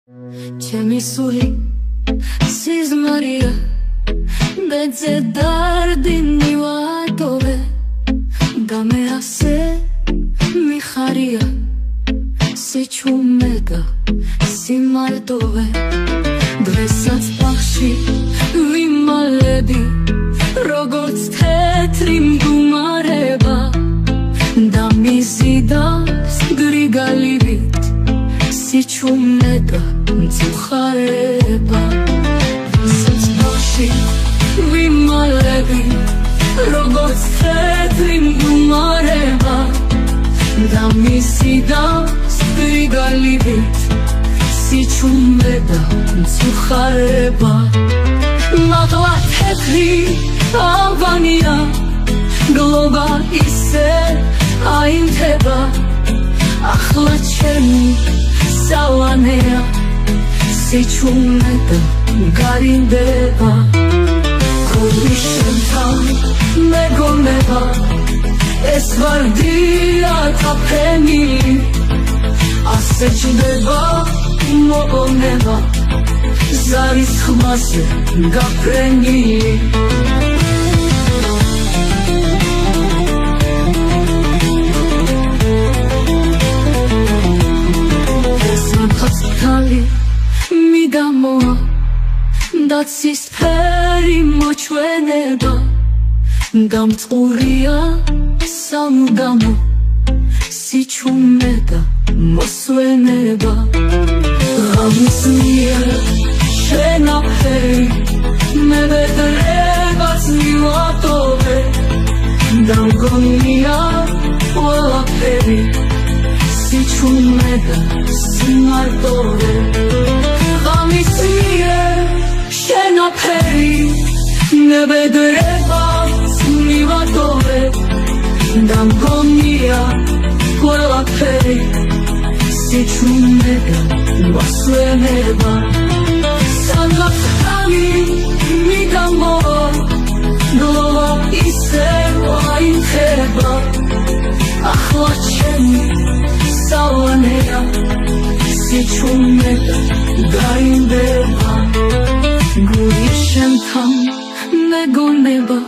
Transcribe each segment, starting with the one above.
ჩემი სული სიზმარია ბეძე დარდი მივატოვე და მე ასე მიხარია სიჩუმე და სიმარტოვე დღესაც ბაღში ვიმალები როგორც თეთრი მგუმარება და მიზიდავს გრიგალივით სიჩუმე და მწუხარება დღესაც ბაღში ვიმალები როგორც თეთრი მგუმარება და მიზიდავს გრიგალივით სიჩუმე და მწუხარება მაღლა თეთრი ავანია გლობა ისე აინთება ახლა ჩემი სავანეა სიჩუმე და გარინდება გული შენთან მეგონება ეს ვარდია თაფენილი ასე ჭდება მოგონება ზარის ხმაზე გაფრენილი ხაცთალი მიდამოა და ცისფერი მოჩვენება დამწყურია სამუდამო სიჩუმე და მოსვენება ღამის მიერ შენაფერი მე ვედრებას მივატოვე და მგონია ყველაფერი სიჩუმე და სიმარტოვე ღამის მიერ შენაფერი მე ვედრებას მივატოვე და მგონია ყველაფერი სიჩუმე და მოსვენება სანაფთალი მიდამოა გლობა ისე აინთება ახლა ჩემი სავანეა სიჩუმე და გარინდება გული შენთან მეგონება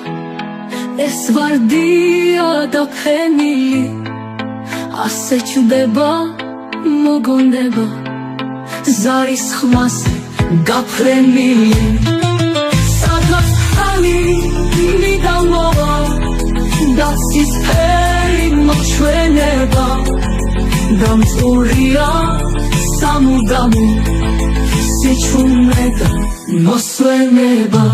ეს ვარდია დაფენილი ასე ჭდება მოგონება ზარის ხმაზე გაფრენილი სადღაც ხალი მიდამოა და ცისფერი მოჩვენება დამწყურია სამუდამო სიჩუმე და მოსვენება